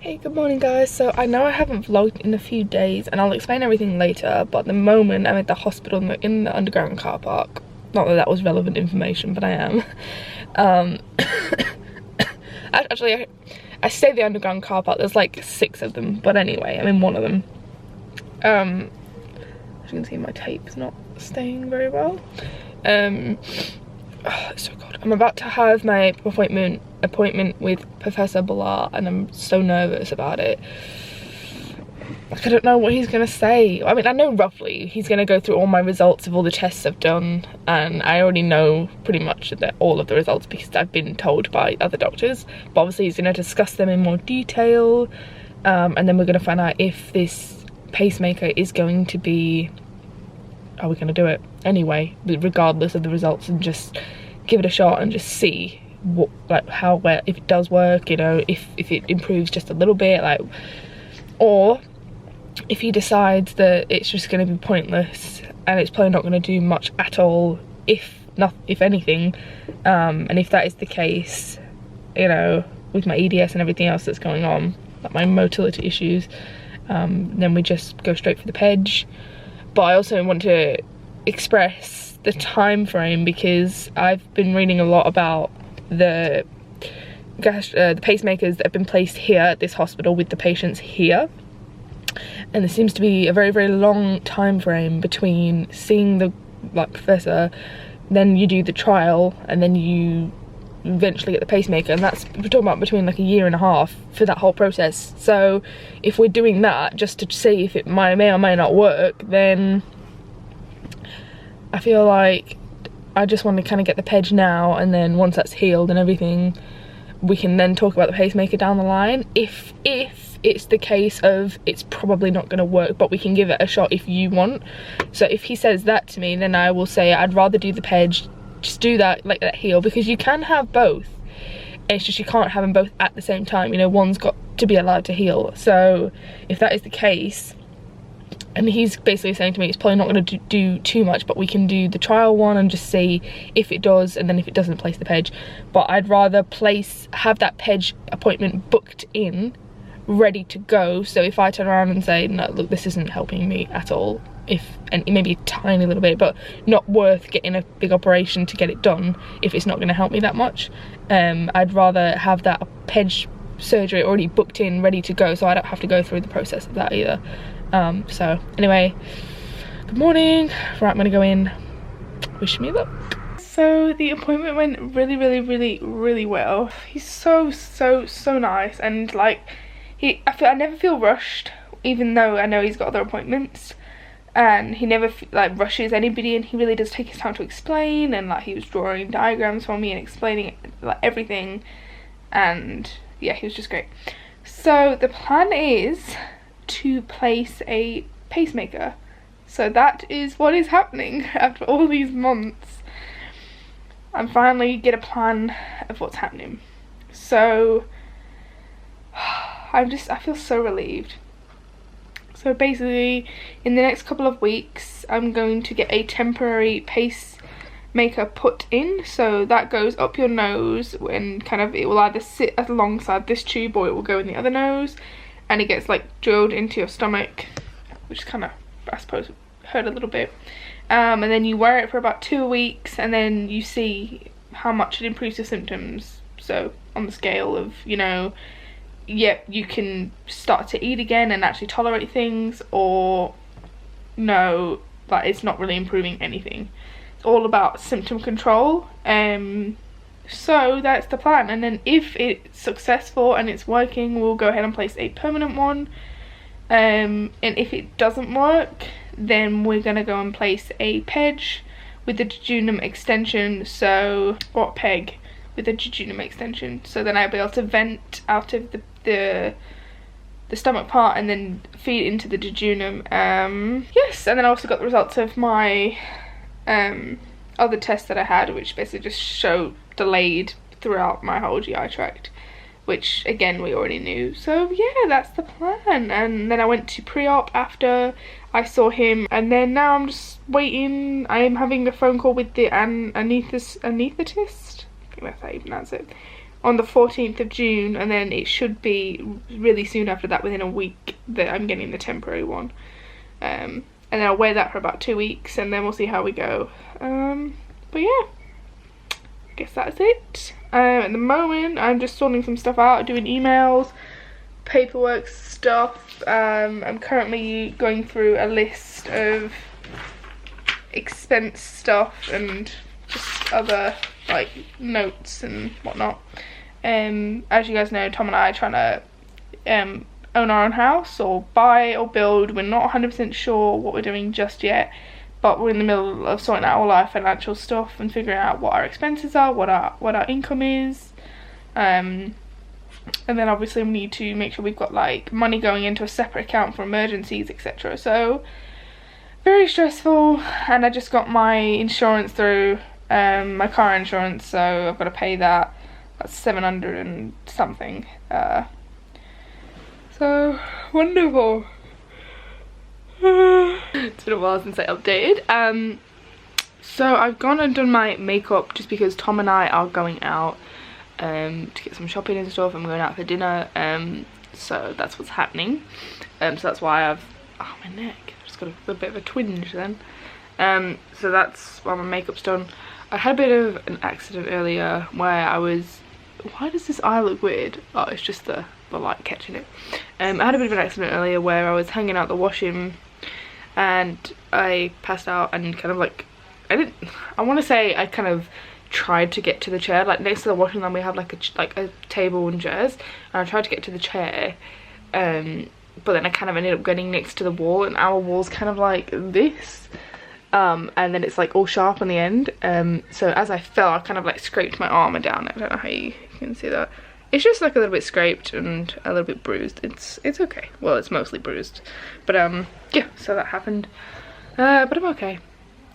Hey, good morning guys. So I know I haven't vlogged in a few days and I'll explain everything later, but at the moment I'm at the hospital in the underground car park. Not that that was relevant information, but I am. Actually, I say the underground car park, there's like 6 of them, but anyway, I'm in one of them. As you can see, my tape's not staying very well. Oh, it's so cold. I'm about to have my appointment with Professor Blah and I'm so nervous about it. Like, I don't know what he's gonna say. I mean, I know roughly he's gonna go through all my results of all the tests I've done, and I already know pretty much that all of the results because I've been told by other doctors, but obviously he's gonna discuss them in more detail, and then we're gonna find out if this pacemaker is going to be, are we gonna do it anyway, regardless of the results, and just give it a shot and just see what, like, how well, if it does work, you know, if it improves just a little bit, like, or if he decides that it's just going to be pointless and it's probably not going to do much at all, if anything, and if that is the case, you know, with my EDS and everything else that's going on, like my motility issues, then we just go straight for the PEG. But I also want to express the time frame because I've been reading a lot about the pacemakers that have been placed here at this hospital with the patients here, and there seems to be a very, very long time frame between seeing the professor, then you do the trial, and then you eventually get the pacemaker, and that's, we're talking about between like a year and a half for that whole process. So if we're doing that just to see if it may or may not work, then I feel like I just want to kind of get the PEG now, and then once that's healed and everything, we can then talk about the pacemaker down the line. If it's the case of it's probably not going to work, but we can give it a shot if you want. So if he says that to me, then I will say I'd rather do the PEG, just do that, like that heal, because you can have both. It's just you can't have them both at the same time, you know, one's got to be allowed to heal. So if that is the case, and he's basically saying to me it's probably not going to do too much, but we can do the trial one and just see if it does, and then if it doesn't, place the PEG. But I'd rather have that PEG appointment booked in, ready to go, so if I turn around and say, no, look, this isn't helping me at all, and maybe a tiny little bit, but not worth getting a big operation to get it done if it's not going to help me that much, I'd rather have that PEG surgery already booked in, ready to go, so I don't have to go through the process of that either. So anyway, good morning. Right, I'm gonna go in. Wish me luck. So the appointment went really well. He's so nice, and like I never feel rushed, even though I know he's got other appointments, and he never like rushes anybody, and he really does take his time to explain, and like he was drawing diagrams for me and explaining like everything, and yeah, he was just great. So the plan is to place a pacemaker, so that is what is happening after all these months. I'm finally get a plan of what's happening, so I feel so relieved. So basically in the next couple of weeks I'm going to get a temporary pacemaker put in, so that goes up your nose, and kind of it will either sit alongside this tube or it will go in the other nose, and it gets like drilled into your stomach, which kind of, I suppose, hurt a little bit, and then you wear it for about 2 weeks, and then you see how much it improves your symptoms. So on the scale of, you know, yep, you can start to eat again and actually tolerate things, or no, like it's not really improving anything. It's all about symptom control. So that's the plan, and then if it's successful and it's working, we'll go ahead and place a permanent one, and if it doesn't work, then we're gonna go and place a PEG with the jejunum extension, so, or PEG with the jejunum extension, so then I'll be able to vent out of the stomach part and then feed into the jejunum. Yes, and then I also got the results of my other tests that I had, which basically just show delayed throughout my whole GI tract, which again we already knew. So yeah, that's the plan. And then I went to pre-op after I saw him, and then now I'm just waiting. I am having a phone call with the anaesthetist, I think that's how you pronounce it, on the 14th of June, and then it should be really soon after that, within a week, that I'm getting the temporary one. And then I'll wear that for about 2 weeks, and then we'll see how we go. But yeah, I guess that's it. At the moment, I'm just sorting some stuff out, doing emails, paperwork stuff. I'm currently going through a list of expense stuff and just other like notes and whatnot. As you guys know, Tom and I are trying to own our own house, or buy or build. We're not 100% sure what we're doing just yet, but we're in the middle of sorting out all our financial stuff and figuring out what our expenses are, what our income is, and then obviously we need to make sure we've got like money going into a separate account for emergencies, etc. So very stressful. And I just got my insurance through, my car insurance, so I've got to pay that. That's 700 and something. So wonderful. It's been a while since I updated. So I've gone and done my makeup just because Tom and I are going out to get some shopping and stuff. I'm going out for dinner, so that's what's happening. So that's why I've, oh, my neck, I've just got a little bit of a twinge then. So that's why my makeup's done. I had a bit of an accident earlier where I was, why does this eye look weird? Oh, it's just the light catching it. I had a bit of an accident earlier where I was hanging out the washing and I passed out and kind of like, I want to say I kind of tried to get to the chair. Like next to the washing line we have like a table and chairs, and I tried to get to the chair, but then I kind of ended up getting next to the wall, and our wall's kind of like this, and then it's like all sharp on the end. So as I fell, I kind of like scraped my arm down. I don't know how you can see that. It's just like a little bit scraped and a little bit bruised. It's okay. Well, it's mostly bruised, but yeah, so that happened. But I'm okay.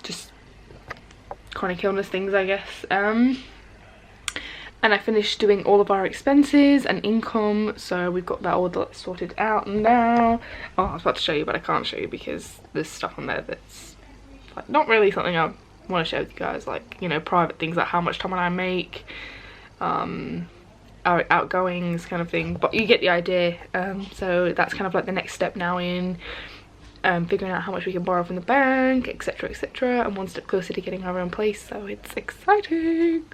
Just chronic illness things, I guess. And I finished doing all of our expenses and income, so we've got that all sorted out now. Oh, I was about to show you, but I can't show you because there's stuff on there that's like not really something I want to share with you guys, like, you know, private things like how much Tom and I make, our outgoings kind of thing, but you get the idea. So that's kind of like the next step now in figuring out how much we can borrow from the bank, etc, etc, and one step closer to getting our own place, so it's exciting.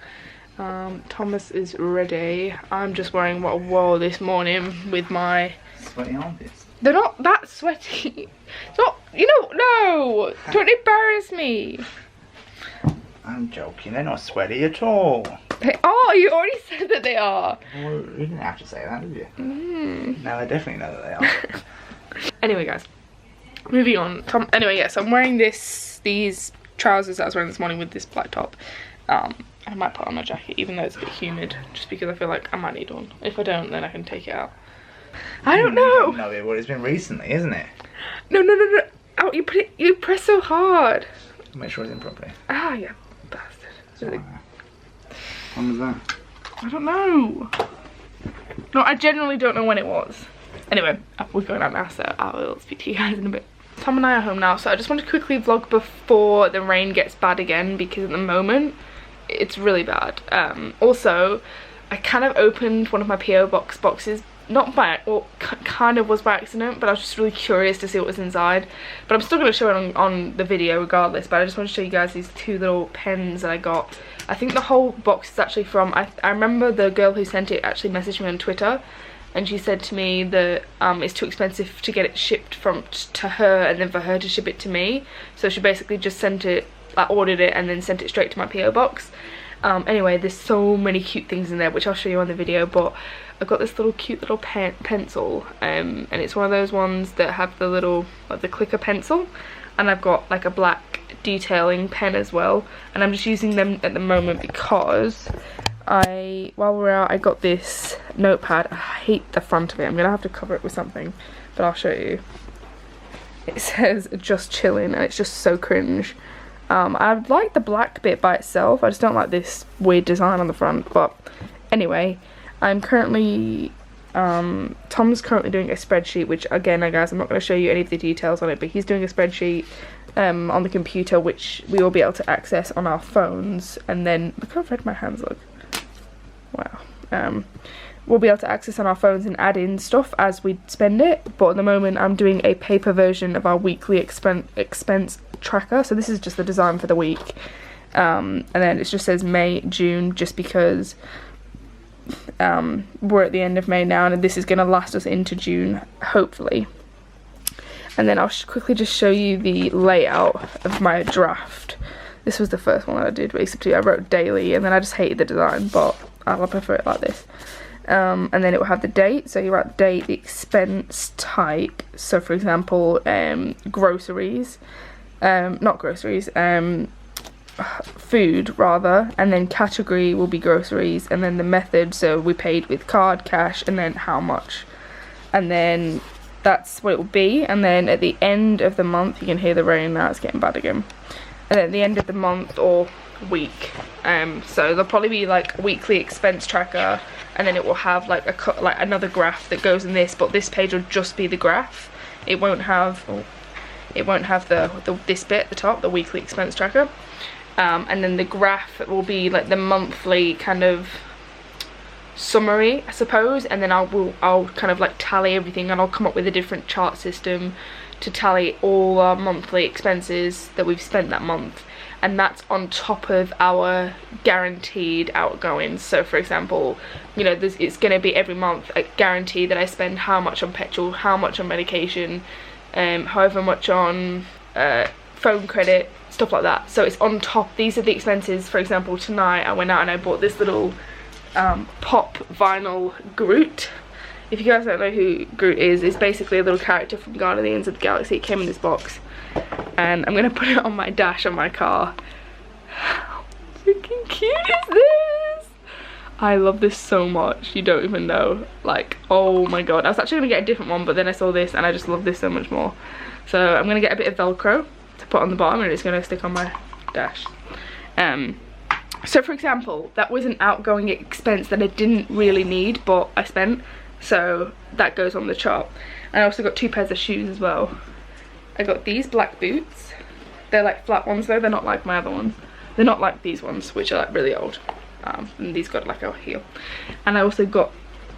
Thomas is ready. I'm just wearing what I wore this morning with my sweaty armpits. They're not that sweaty. It's not, you know, no, don't embarrass me. I'm joking, they're not sweaty at all. They are, you already said that they are. Well, you didn't have to say that, did you? Now I definitely know that they are. Anyway guys, moving on. Anyway, yes, I'm wearing these trousers that I was wearing this morning with this black top. I might put on a jacket even though it's a bit humid, just because I feel like I might need one. If I don't, then I can take it out. I don't know. You don't know it, well, it's been recently, isn't it? No. Oh, you press so hard. Make sure it's in properly. Ah, yeah, bastard. Really... When was that? I don't know. No, I genuinely don't know when it was. Anyway, we're going out now, so I will speak to you guys in a bit. Tom and I are home now, so I just want to quickly vlog before the rain gets bad again, because at the moment it's really bad. Also, I kind of opened one of my PO boxes, not by, or kind of was by accident, but I was just really curious to see what was inside. But I'm still going to show it on the video regardless, but I just want to show you guys these two little pens that I got. I think the whole box is actually from, I remember the girl who sent it actually messaged me on Twitter, and she said to me that it's too expensive to get it shipped to her and then for her to ship it to me. So she basically just sent it, like ordered it and then sent it straight to my PO box. Anyway, there's so many cute things in there, which I'll show you on the video, but I've got this little cute little pencil, and it's one of those ones that have the little, like the clicker pencil, and I've got like a black detailing pen as well, and I'm just using them at the moment because while we're out, I got this notepad. I hate the front of it. I'm gonna have to cover it with something, but I'll show you. It says just chilling, and it's just so cringe. I like the black bit by itself, I just don't like this weird design on the front. But anyway, I'm currently Tom's currently doing a spreadsheet, which again, guys, I'm not going to show you any of the details on it, but he's doing a spreadsheet on the computer, which we will be able to access on our phones. And then look how red my hands look. Wow. we'll be able to access on our phones and add in stuff as we spend it. But at the moment I'm doing a paper version of our weekly expense tracker. So this is just the design for the week, and then it just says May, June, just because we're at the end of May now, and this is going to last us into June, hopefully. And then I'll quickly just show you the layout of my draft. This was the first one that I did, basically. I wrote daily, and then I just hated the design, but I prefer it like this. And then it will have the date, so you write the date, the expense type, so for example, groceries, not groceries, food rather, and then category will be groceries, and then the method, so we paid with card, cash, and then how much, and then that's what it will be. And then at the end of the month, you can hear the rain now, it's getting bad again, and at the end of the month or week, so there'll probably be like weekly expense tracker, and then it will have like another graph that goes in this, but this page will just be the graph. It won't have this bit at the top, the weekly expense tracker. And then the graph will be like the monthly kind of summary, I suppose, and then I'll kind of like tally everything, and I'll come up with a different chart system to tally all our monthly expenses that we've spent that month, and that's on top of our guaranteed outgoings. So for example, you know, it's going to be every month a guarantee that I spend how much on petrol, how much on medication, however much on phone credit, stuff like that. So it's on top. These are the expenses. For example, tonight I went out and I bought this little pop vinyl Groot. If you guys don't know who Groot is, it's basically a little character from Guardians of the Galaxy. It came in this box, and I'm gonna put it on my dash on my car. How freaking cute is this? I love this so much, you don't even know. Like, oh my god, I was actually gonna get a different one, but then I saw this and I just love this so much more. So I'm gonna get a bit of Velcro to put on the bottom, and it's gonna stick on my dash. So for example, that was an outgoing expense that I didn't really need, but I spent, so that goes on the chart. And I also got 2 pairs of shoes as well. I got these black boots. They're like flat ones though, they're not like my other ones. They're not like these ones, which are like really old. And these got like a heel. And I also got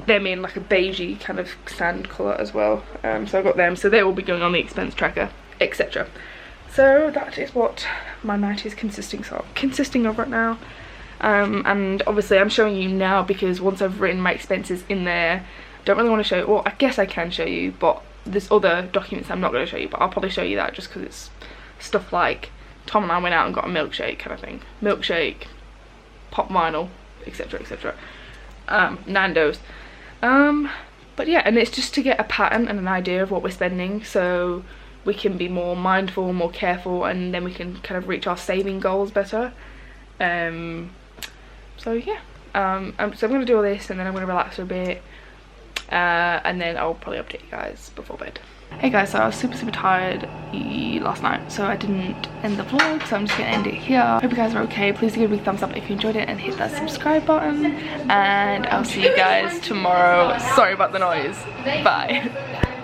them in like a beigey kind of sand colour as well. So I got them, so they will be going on the expense tracker, etc. So that is what my night is consisting of right now. And obviously I'm showing you now because once I've written my expenses in there, don't really want to show you, well I guess I can show you, but there's other documents I'm not going to show you, but I'll probably show you that just because it's stuff like Tom and I went out and got a milkshake kind of thing. Milkshake, pop vinyl, etc, etc. Nando's. But yeah, and it's just to get a pattern and an idea of what we're spending, so we can be more mindful, more careful, and then we can kind of reach our saving goals better. So yeah, so I'm going to do all this, and then I'm going to relax for a bit, and then I'll probably update you guys before bed. Hey guys, so I was super tired last night, so I didn't end the vlog, so I'm just going to end it here. Hope you guys are okay. Please give me a big thumbs up if you enjoyed it, and hit that subscribe button, and I'll see you guys tomorrow. Sorry about the noise. Bye.